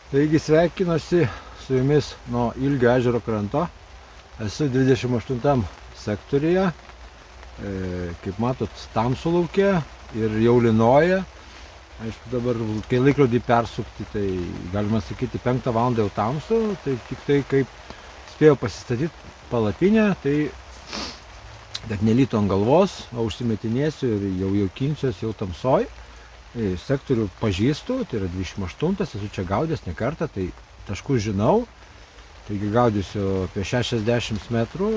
Taigi sveikinuosi su jumis nuo Ilgio ežero kranto. Esu 28 sektoriuje. Kaip matot, tamsu lauke ir jau lynoja. Aišku, dabar, kai laikrodį persukti, tai galima sakyti 5 val. Jau tamsu. Tai tik tai, kaip spėjau pasistatyti palapinę, tai kad nelytų ant galvos, o užsimetinėsiu ir jau jaukinsiuos jau tamsoj. Sektorių pažįstu, tai yra 28, esu čia gaudęs ne kartą, tai taškus žinau. Taigi gaudysiu apie 60 metrų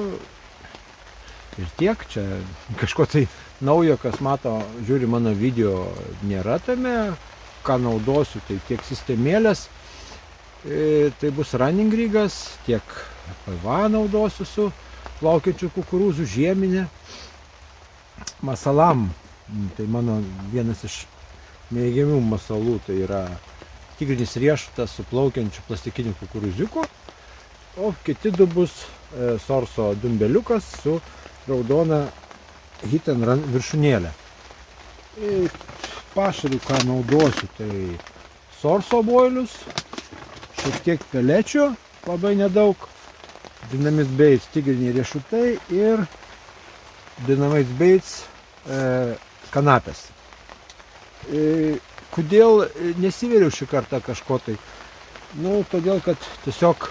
ir tiek. Čia kažko tai naujo, kas mato, žiūri mano video, nėra tame. Ką naudosiu, tai tiek sistemėlės, tai bus running rigas, tiek PVA naudosiu su plaukiančių kukurūzų žieminė. Masalam, tai mano vienas iš mėgiamų masalų, tai yra tigrinis riešutas su plaukiančiu plastikiniu kukurūziuku, o kiti du bus sorso dumbeliukas su raudona hit and run viršūnėlė. Pašarui ką naudosiu, tai sorso boilius, šiek tiek pelečių, labai nedaug, Dynamite Baits tigriniai riešutai ir Dynamite Baits kanapės. Kodėl nesivėriau šį kartą kažko tai? Todėl, kad tiesiog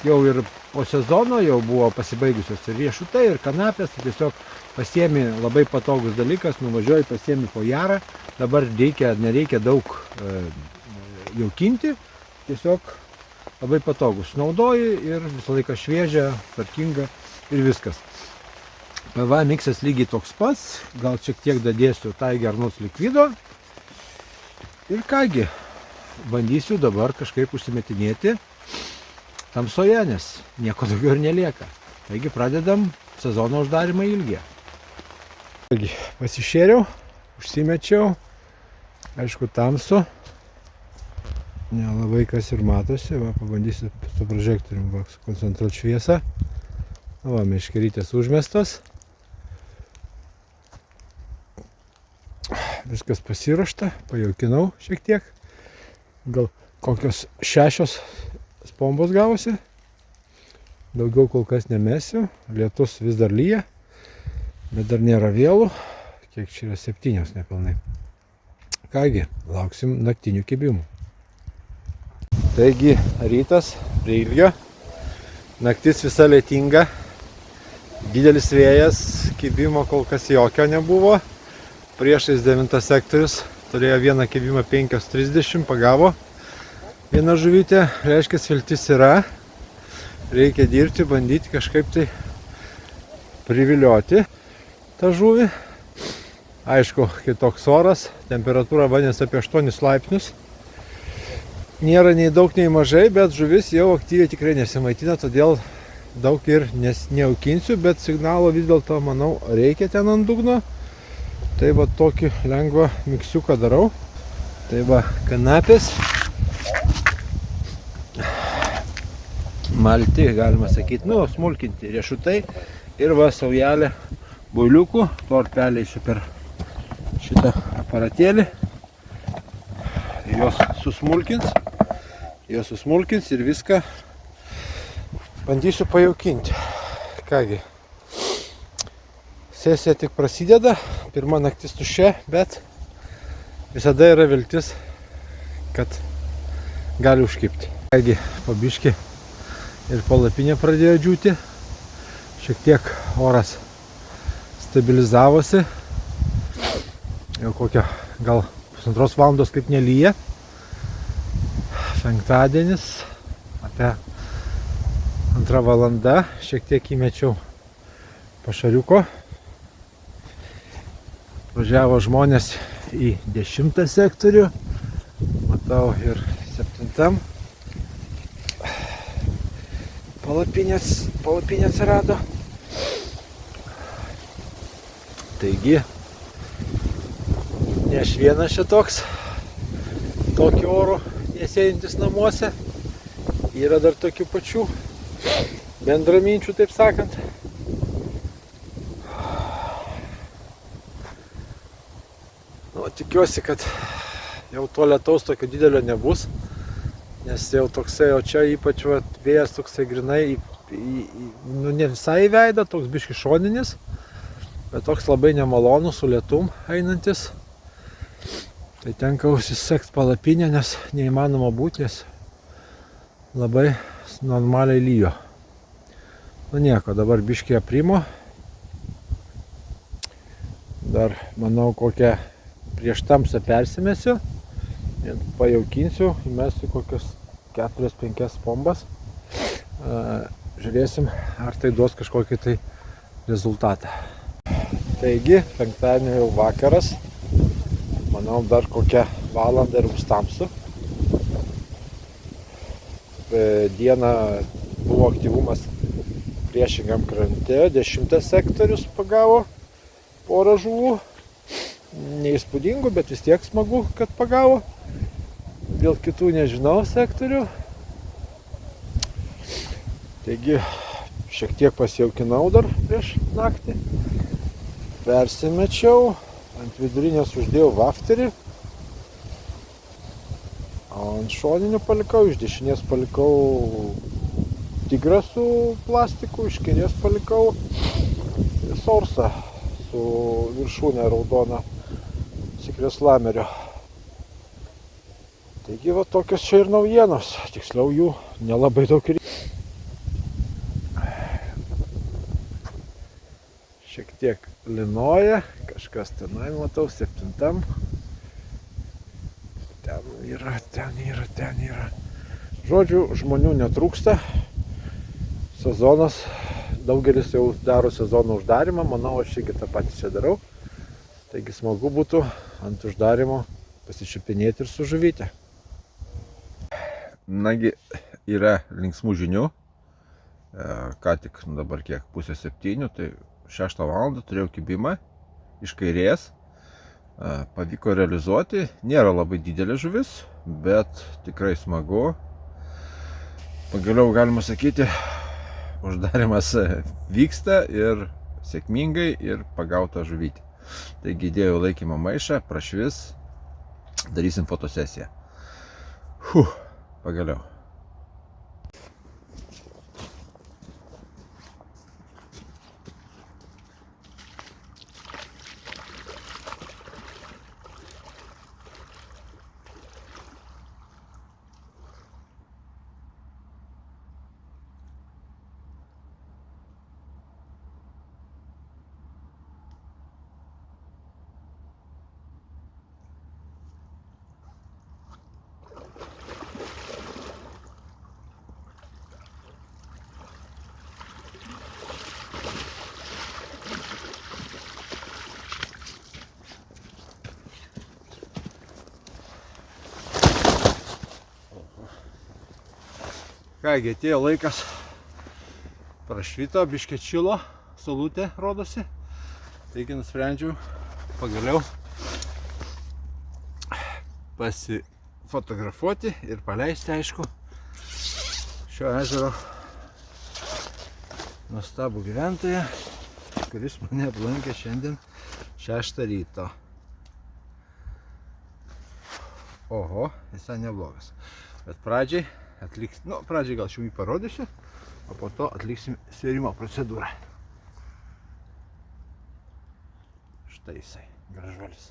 jau ir po sezono jau buvo pasibaigusios ir riešutai, ir kanapės, tai tiesiog pasiemi labai patogus dalykas, nuvažiuoji, pasiemi po jarą, dabar nereikia daug jaukinti, tiesiog labai patogus. Naudoji ir visą laiką šviežia, tvarkinga ir viskas. PVA miksas lygiai toks pats, gal šiek tiek dadėsiu Tiger Nuts likvido. Ir kągi, bandysiu dabar kažkaip užsimetinėti tamsoje, nes nieko daugiau ir nelieka. Taigi pradedam sezono uždarymą Ilgyje. Taigi, pasišėriau, užsimečiau, aišku tamsu, nelabai kas ir matosi, pabandysiu su prožektorium sukoncentruoti šviesą. Meškerytės užmestos. Viskas pasiruošta, pajaukinau šiek tiek, gal kokios 6 spombos gavosi, daugiau kol kas nemesiu, lietus vis dar lyja, bet dar nėra vėlų, kiek čia yra 7 nepilnai. Kągi, lauksim naktinių kibimų. Taigi, rytas prie Ilgio, naktis visa lietinga, didelis vėjas, kibimo kol kas jokio nebuvo. Priešais 9 sektorius turėjo vieną kibimą 5:30, pagavo vieną žuvytę, reiškia viltis yra, reikia dirbti, bandyti kažkaip tai privilioti tą žuvį. Aišku, kitoks oras, temperatūra vandens apie 8 laipsnius, nėra nei daug, nei mažai, bet žuvis jau aktyviai tikrai nesimaitina, todėl daug ir neaukinsiu, bet signalo vis dėlto, manau, reikia ten ant dugno. Tai va tokį lengvą miksiuką darau. Tai va kanapės. Malti, galima sakyti, smulkinti riešutai. Ir va saujelė builiukų. Torpeliai per šitą aparatėlį. Jos susmulkins ir viską bandysiu pajaukinti. Kągi. Sesija tik prasideda, pirma naktis tuščia, bet visada yra viltis, kad gali užkibti. Kągi, pabiški ir palapinė pradėjo džiūti, šiek tiek oras stabilizavosi, jau kokią gal 1,5 valandos kaip nelyja. Penktadienis, apie 2 valanda, šiek tiek įmečiau pašariuko. Važiavo žmonės į 10 sektorių, matau ir 7. Palapinė atsirado. Taigi, ne aš vienas čia toks, tokiu oru nesėdintis namuose. Yra dar tokių pačių bendraminčių, taip sakant. Tikiuosi, kad jau to lietaus tokio didelio nebus, nes jau toksai, o čia ypač vėjas toksai grinai, nu ne visai į veidą, toks biški šoninis, bet toks labai nemalonus, su lietum einantis. Tai tenka užsisegt palapinę, nes neįmanoma būti, nes labai normaliai lyjo. Nu nieko, dabar biški aprimo. Dar, manau, kokią prieš tamsą persimesiu. Pajaukinsiu, įmesiu kokias 4-5 bombas. Žiūrėsim, ar tai duos kažkokį tai rezultatą. Taigi, penktadienio jau vakaras. Manau, dar kokią valandą ir bus tamsu. Dieną buvo aktyvumas priešingam krante. 10 sektorius pagavo porą žuvų. Neįspūdingų, bet vis tiek smagu, kad pagavo. Dėl kitų nežinau sektorių. Taigi, šiek tiek pasijaukinau dar prieš naktį. Persimečiau, ant vidurinės uždėjau vafterį. O ant šoninių palikau, iš dešinės palikau tigrą su plastiku, iš kairės palikau sorsą su viršūnė raudona sikreslamerio. Taigi va tokios čia ir naujienos, tiksliau jų nelabai daug ir. Šiek tiek linoja, kažkas tenai matau, 7. Ten yra. Žodžiu, žmonių netrūksta. Sezonas, daugelis jau daro sezono uždarimą, manau, aš irgi tą patį čia darau. Taigi smagu būtų ant uždarimo pasičiupinėti ir su žuvytė. Nagi, yra linksmų žinių. Ką tik dabar kiek, 6:30, tai 6 valandą turėjau kibimą iš kairės. Pavyko realizuoti. Nėra labai didelė žuvis, bet tikrai smagu. Pagaliau galima sakyti, uždarimas vyksta ir sėkmingai ir pagauta žuvytė. Taigi įdėjau laikymo maišą, prašvis, darysim fotosesiją. Pagaliau. Kągi, atėjo laikas, prašvito, biškė čilo, saulutė rodosi. Taigi nusprendžiau pagaliau pasifotografuoti ir paleisti, aišku, šio ežero nuostabų gyventoją, kuris mane aplankė šiandien 6 ryto. Oho, visai neblogas. Bet pradžiai pradžiai gal šių jį parodysiu, o po to atliksim svėrimo procedūrą. Štai jisai, gražuolis.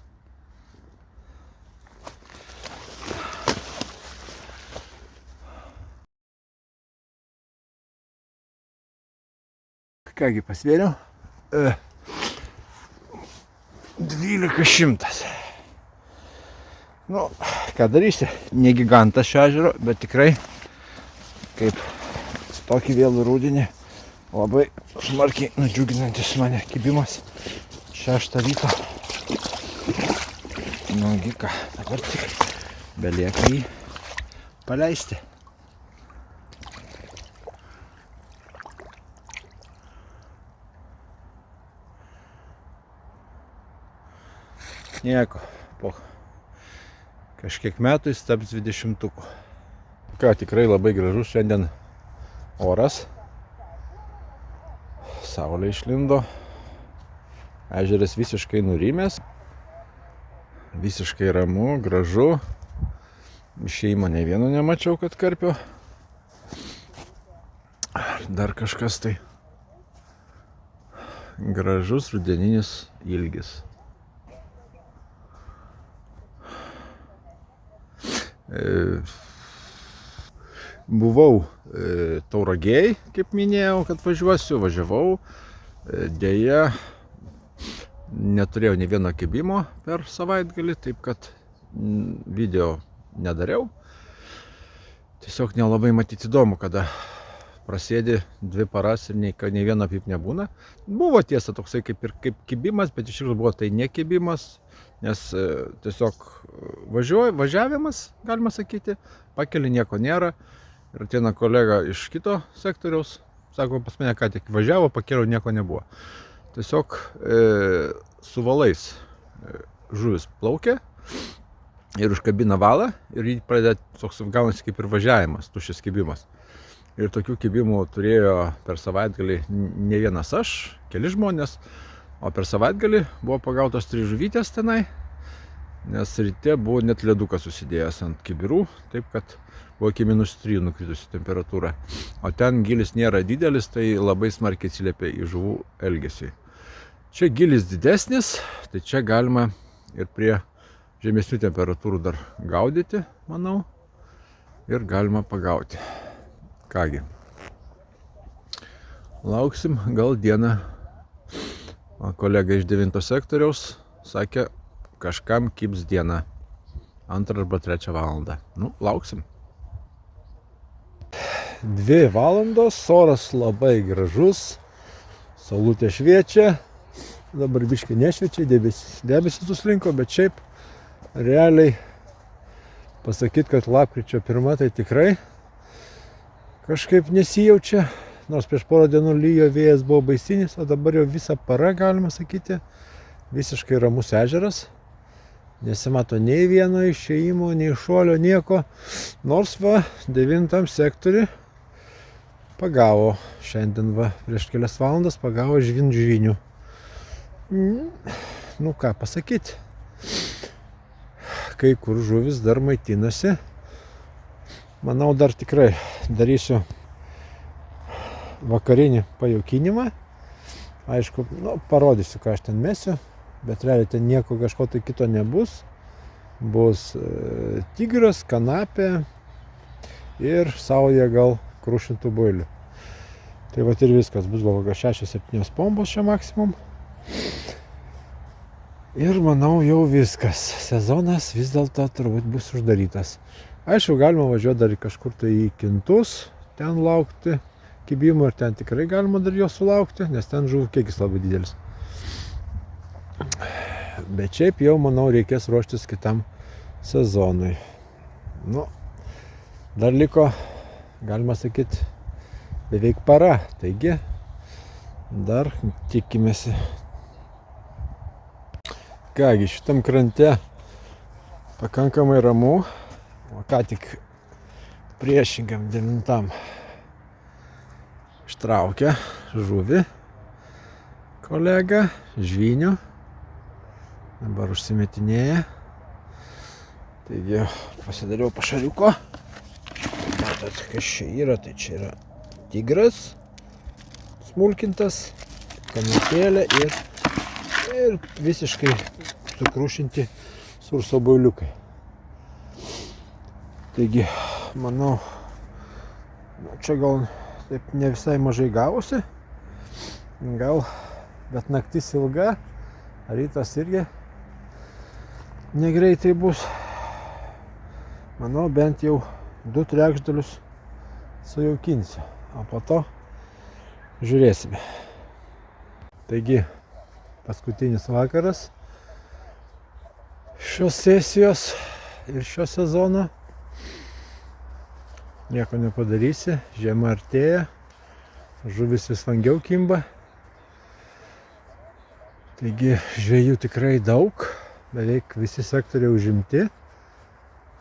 Kągi, pasvėriau. 1200. Nu, ką darysi, ne gigantas šio ežero, bet tikrai, kaip tokį vėlų rudenį, labai smarkiai nudžiuginantis mane kibimas 6 ryto. Nugi ką, dabar tik belieka jį paleisti. Nieko, po kažkiek metų jis taps 20-tuku. Ką, tikrai labai gražus šiandien oras. Saulė išlindo. Ežeras visiškai nurimęs. Visiškai ramu, gražu. Išėjimo ne vieno nemačiau, kad karpio. Dar kažkas tai. Gražus rudeninis ilgis. Buvau Tauragėj, kaip minėjau, kad važiavau. Deja, neturėjau nė vieno kibimo per savaitgalį, taip kad video nedariau. Tiesiog nelabai matyti įdomu, kada prasėdi 2 paras ir nei vieno apip nebūna. Buvo tiesa toksai kaip kibimas, bet iš tikrųjų buvo tai ne kibimas, nes tiesiog važiavimas, galima sakyti, pakeli nieko nėra. Ir ateina kolega iš kito sektoriaus, sako, pas mane ką tik važiavo, pakėliau, nieko nebuvo. Tiesiog su valais žuvis plaukia ir užkabina valą ir jį pradeda, toks gaunasi kaip ir važiavimas, tuščias kibimas. Ir tokių kibimų turėjo per savaitgalį ne vienas aš, keli žmonės, o per savaitgalį buvo pagautos 3 žuvytės tenai, nes ryte buvo net ledukas susidėjęs ant kibirų, taip kad buvo iki -3 nukritusi temperatūra. O ten gilis nėra didelis, tai labai smarkiai atsiliepia į žuvų elgesį. Čia gilis didesnis, tai čia galima ir prie žemesnių temperatūrų dar gaudyti, manau, ir galima pagauti. Kągi, lauksim gal dieną. O kolega iš 9 sektoriaus sakė, kažkam kibs diena, 2 arba 3 valandą. Nu, lauksim. 2 valandos, oras labai gražus, saulutė šviečia, dabar biškai nešviečia, debesis suslinko, bet šiaip realiai pasakyti, kad lapkričio 1 tai tikrai kažkaip nesijaučia, nors prieš porą dienų lyjo, vėjas buvo baisinis, o dabar jau visą parą, galima sakyti, visiškai ramus ežeras. Nesimato nei vieno išėjimo, nei šuolio, nieko. Nors va, 9 sektoriui pagavo šiandien va, prieš kelias valandas pagavo žvinių. Nu ką pasakyti. Kai kur žuvis dar maitinasi. Manau, dar tikrai darysiu vakarinį pajaukinimą. Aišku, parodysiu, ką aš ten mesiu. Bet realiai ten nieko kažko tai kito nebus. Bus tigras, kanapė ir sauja gal krušintų builių. Tai va ir viskas. Bus gal 6-7 pombos čia maksimum. Ir manau jau viskas. Sezonas vis dėlto turbūt bus uždarytas. Aišku, galima važiuoti dar kažkur tai į Kintus, ten laukti kibimo ir ten tikrai galima dar jo sulaukti, nes ten žuvų kiekis labai didelis. Bet šiaip jau, manau, reikės ruoštis kitam sezonui. Nu, dar liko, galima sakyti, beveik para, taigi dar tikimėsi. Kągi, šitam krante pakankamai ramu, o ką tik priešingam 9 ištraukė žuvį kolega žvynių. Dabar užsimetinėja. Taigi pasidariau pašariuko. Matot, kas čia yra, tai čia yra tigras smulkintas, kanapėlė ir visiškai sukrušinti surso builiukai. Taigi, manau, čia gal taip ne visai mažai gavosi. Gal, bet naktis ilga, rytas irgi negreitai bus. Manau, bent jau 2/3 sujaukinsiu, o po to žiūrėsime. Taigi, paskutinis vakaras šios sesijos ir šio sezono. Nieko nepadarysi, žiema artėja, žuvis vis vangiau kimba. Taigi žvejų tikrai daug, beveik visi sektoriai užimti,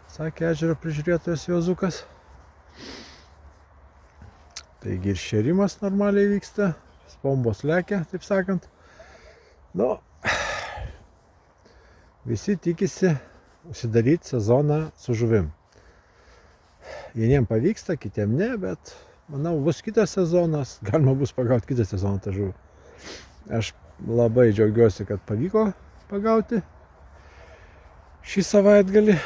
sakė ežero prižiūrėtojas Juozukas. Taigi ir šėrimas normaliai vyksta, spombos lekia, taip sakant. Nu, visi tikisi užsidaryti sezoną su žuvim. Vieniem pavyksta, kitiem ne, bet manau bus kitas sezonas, galima bus pagauti kitą sezoną tą žuvį. Aš labai džiaugiuosi, kad pavyko pagauti šį savaitgalį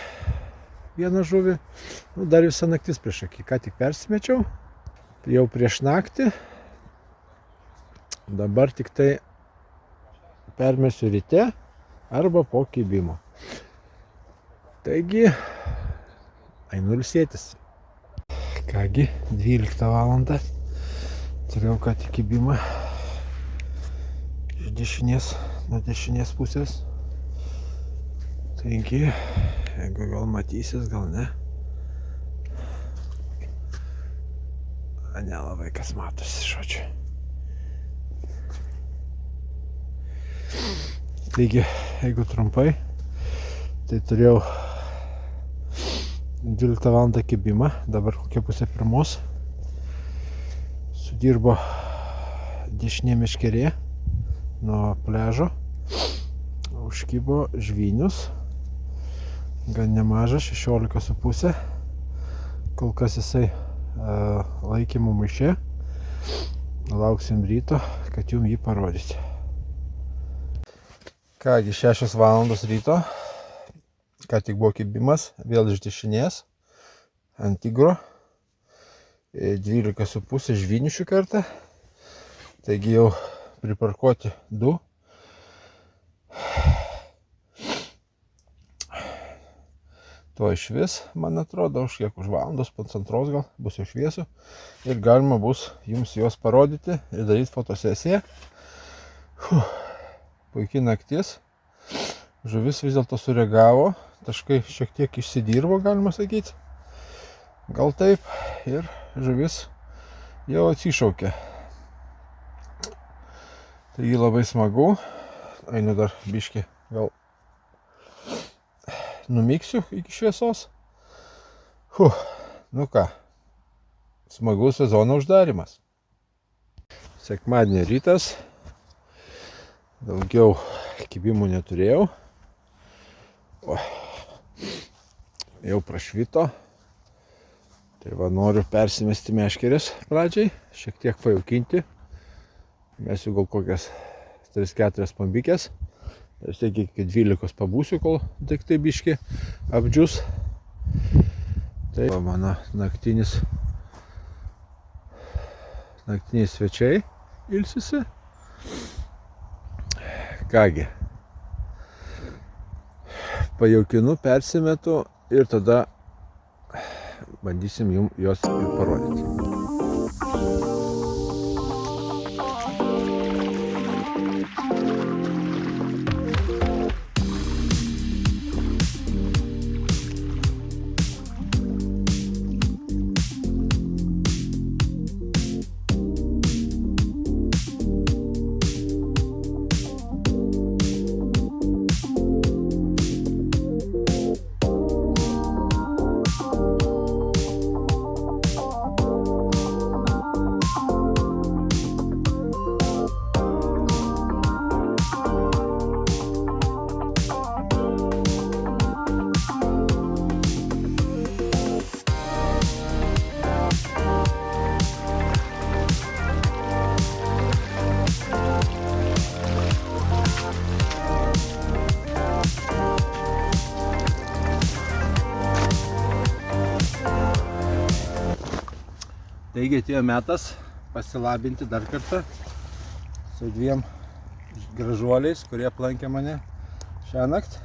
vieną žuvį. Nu, dar visą naktis prieš akį, ką tik persimečiau, jau prieš naktį. Dabar tik tai permesiu ryte arba po kibimo. Taigi, einu ilsėtis. Kągi, 12 valandą. Turėjau ką tik kibimą iš nuo dešinės pusės. Taigi, jeigu gal matysis, gal ne. Nelabai kas matosi, žodžiu. Taigi, jeigu trumpai, tai turėjau 12 valandą kibimą, dabar kokia pusė pirmos. Sudirbo dešinė meškerė nuo pliažo. Užkibo žvynius. Gan nemažas, 16,5. Kol kas jisai laikymo maiše. Lauksim ryto, kad jums jį parodyti. Kągi, 6 valandos ryto. Ką tik buvo kibimas, vėl iš dešinės, ant tigro. 12,5 žvynių šį kartą. Taigi jau priparkuoti 2. To iš vis, man atrodo, už kiek, už valandos, pusantros gal, bus jau šviesų. Ir galima bus jums juos parodyti ir daryti fotosesiją. Puikiai naktis. Žuvis vis dėlto sureagavo. Taškai šiek tiek išsidirbo, galima sakyti. Gal taip. Ir žuvis jau atsišaukė. Taigi labai smagu. Einu dar biškį gal numiksiu iki šviesos. Nu ką, smagus sezono uždarimas. Sekmadienio rytas. Daugiau kibimų neturėjau. Jau prašvito. Tai va, noriu persimesti meškerės pradžiai, šiek tiek pajaukinti. Mesiu gal kokias 3-4 pambikės. Ir tiek iki 12 pabūsiu, kol tik tai biški apdžius. Tai va, mano naktiniai svečiai ilsisi. Kągi, pajaukinu, persimetu ir tada bandysim jums juos ir parodyti. Taigi atėjo metas pasilabinti dar kartą su 2 gražuoliais, kurie aplankė mane šią naktį.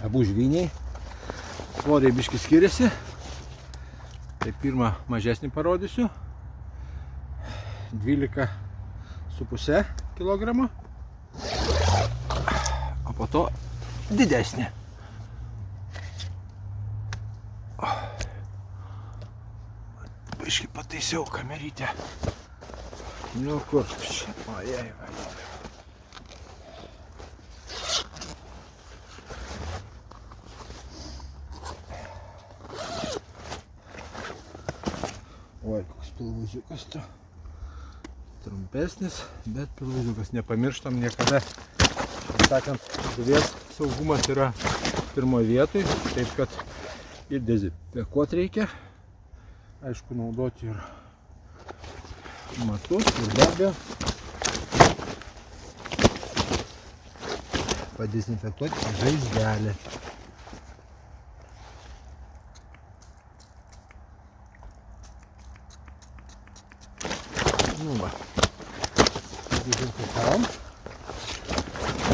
Abu žvyniai. Svoriai biški skiriasi. Tai pirmą mažesnį parodysiu. 12,5 kg. O po to didesnė. Biškai pataisiau kamerytę. Nu kur čia? Ojej. Oi, koks pilvuziukas tu. Trumpesnis, bet pilvuziukas. Nepamirštam niekada. Sakant, žuvies saugumas yra pirmoje vietoje. Taip kad ir dezinfekuoti reikia. Aišku, naudoti ir matus ir be abejo padezinfekuoti žaizdelę. Nu va, dezinfekavom.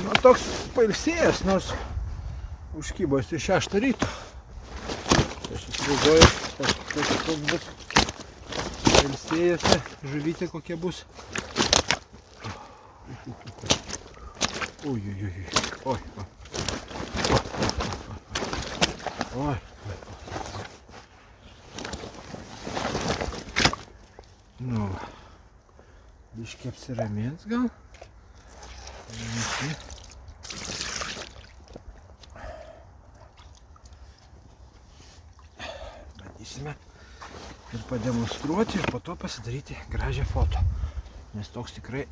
Nu, toks pailsėjęs, nors užkybo jis 6 ryto. Aš įsivaizduoju, koks bus pailsėjęs, žuvytė kokie bus. Oi. Nu, biškį apsiramins gal. Bandysime ir pademonstruoti ir po to pasidaryti gražią foto. Nes toks tikrai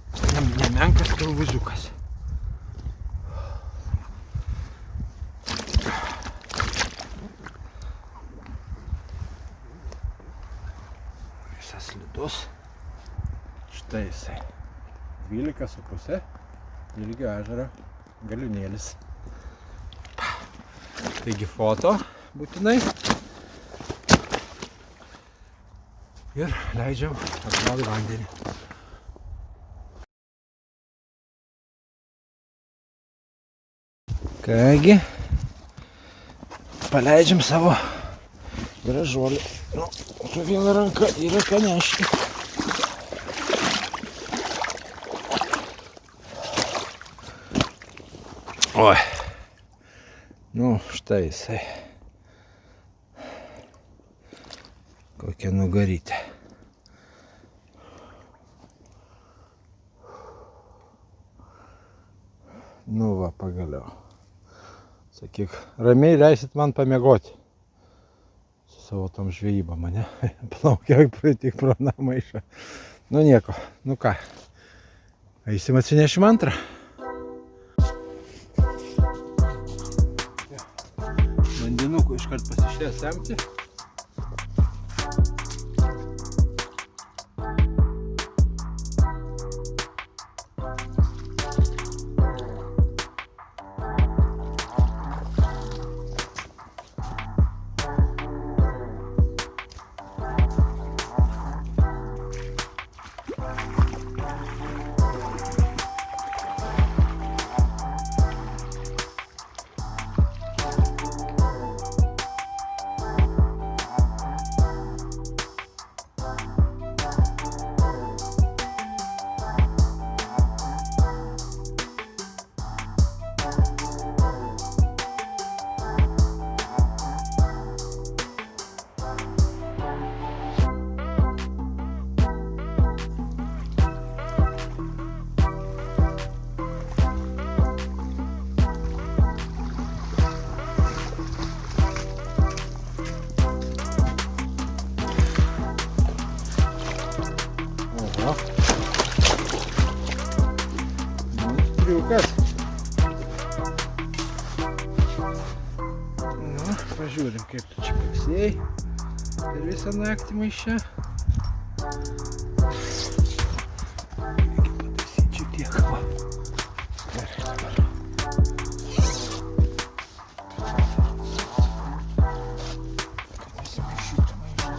nemenkas pilvuziukas. Visas slidus. Štai jisai. 12,5 ilgio ežero galiūnėlis. Taigi foto būtinai. Ir leidžiam atgal į vandenį. Kągi, paleidžiam savo gražuolį. Nu, su viena ranka yra ką nešti. Oi, nu štai jisai. Kokia nugarytė. Nu va, pagaliau. Sakyk, ramiai leisit man pamiegoti. Su savo tom žvejybą mane plaukia tik pro namaišą. Nu nieko, nu ką. Eisim atsinešim antrą. Vandenukų iškart pasišės semti. Monstriukas. Nu, pažiūrim, kaip tu čia paksėjai per visą naktį maiše. Reikia pataisyti šiek tiek. Va. Gerai dabar. Nesimaišytų maišas.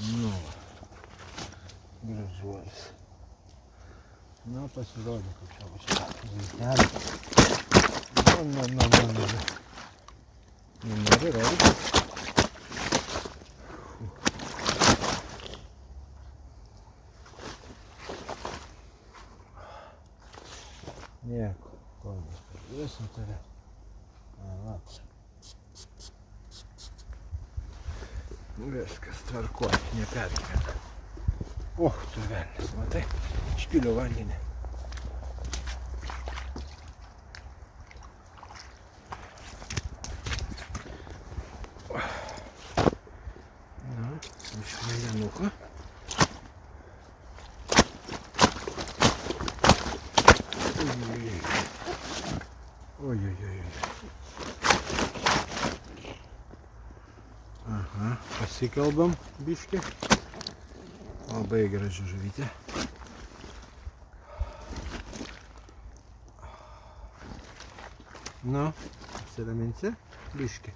Nu, gražuolis. Na, pasirodė, kaip čia va šitą zaitelį. Nenori rodytis. Nieko, kol mes pažiūrėsim tave. Va. Viskas tvarkuoja, nepergyvena. Och, tu velnis, matai, išpiliau vandenį. Na, iš mėlynuko. Oi. Aha, pasikalbam biškį. Labai graži žuvytė. Nu, pasiraminsi biškį.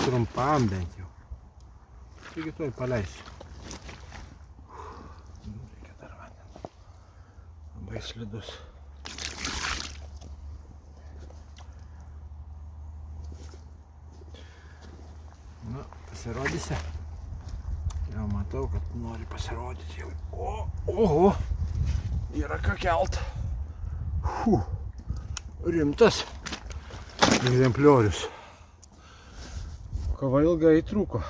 Trumpam bent jau. Taigi tuoj paleisiu. Reikia dar vandens. Labai slidus. Nu, pasirodysi. Jau matau, kad nori pasirodyti jau. Oho, yra ką kelt. Rimtas egzempliorius. Kova ilgai trūko.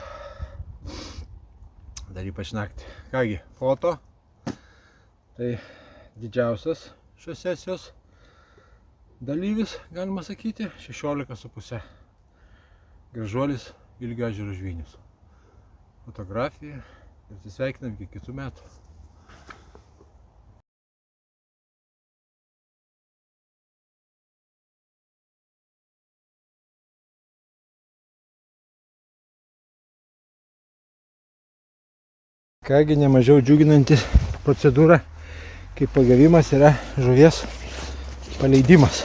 Dar ypač naktį. Kągi, foto. Tai didžiausias šios sesijos dalyvis, galima sakyti, 16,5. Gražuolis Ilgio ežero žvynys. Fotografija ir atsisveikinam iki kitų metų. Kągi, nemažiau džiuginanti procedūra, kaip pagavimas, yra žuvies paleidimas.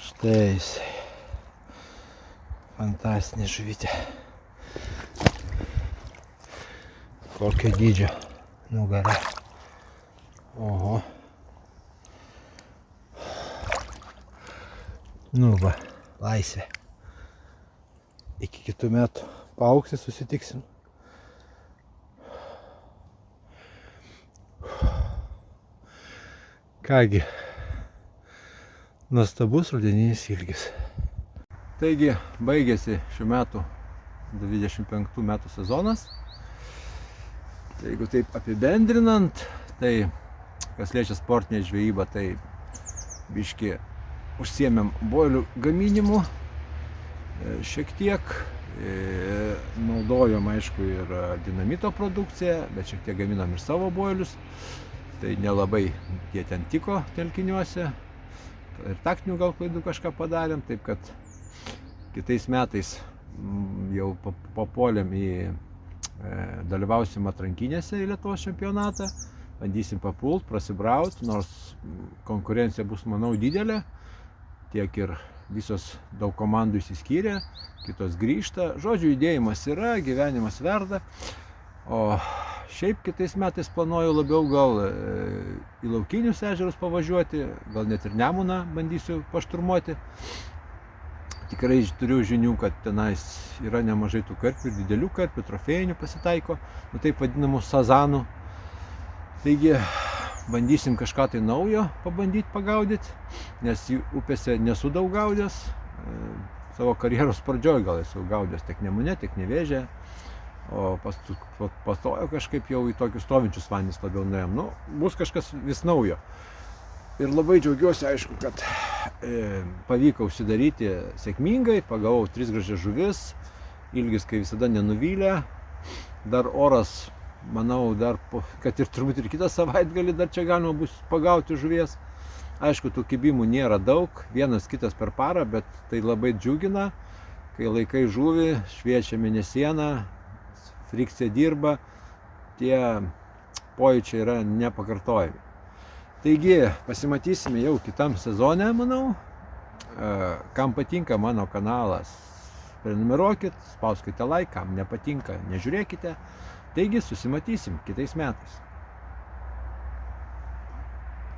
Štai jisai. Fantastinė žuvytė. Kokio dydžio nugara. Oho. Nu va, laisvė. Iki kitų metų paaugsi, susitiksim. Kągi, nuostabus rudeninis ilgis. Taigi, baigėsi šių metų 25 metų sezonas. Tai jeigu taip apibendrinant, tai kas liečia sportinę žvejybą, tai biškį užsiėmėm boilių gaminimu šiek tiek. Naudojom, aišku, ir dinamito produkciją, bet šiek tiek gaminam ir savo boilius. Tai nelabai jie ten tiko telkiniuose. Ir taktinių gal klaidų kažką padarėm, taip kad kitais metais jau papuolėm į dalyvausim atrankinėse į Lietuvos čempionatą. Bandysim papult, prasibraut, nors konkurencija bus, manau, didelė. Tiek ir visos daug komandų išsiskyrė, kitos grįžta. Žodžiu, judėjimas yra, gyvenimas verda. O šiaip kitais metais planuoju labiau gal į laukinius ežerus pavažiuoti, gal net ir Nemuną bandysiu pašturmuoti. Tikrai turiu žinių, kad tenais yra nemažai tų karpių, didelių karpių, trofėjinių pasitaiko, taip vadinamų sazanų. Taigi bandysim kažką tai naujo pabandyti pagaudyti, nes upėse nesu daug gaudęs. Savo karjeros pradžioj gal esu gaudęs tiek Nemune, tiek Nevėžė. O pastojo kažkaip jau į tokius stovinčius vandenis labiau nuėjom. Nu, bus kažkas vis naujo. Ir labai džiaugiuosi, aišku, kad pavyko užsidaryti sėkmingai, pagavau 3 gražias žuvis, ilgis, kai visada, nenuvylė. Dar oras, manau, kad ir turbūt ir kitą savaitgalį dar čia galima bus pagauti žuvies. Aišku, tų kibimų nėra daug, vienas kitas per parą, bet tai labai džiugina, kai laikai žuvį, šviečia mėnesiena, frikcija dirba, tie pojūčiai yra nepakartojami. Taigi, pasimatysime jau kitam sezone, manau. Kam patinka mano kanalas, prenumeruokit, spauskite like, kam nepatinka, nežiūrėkite. Taigi, susimatysim kitais metais.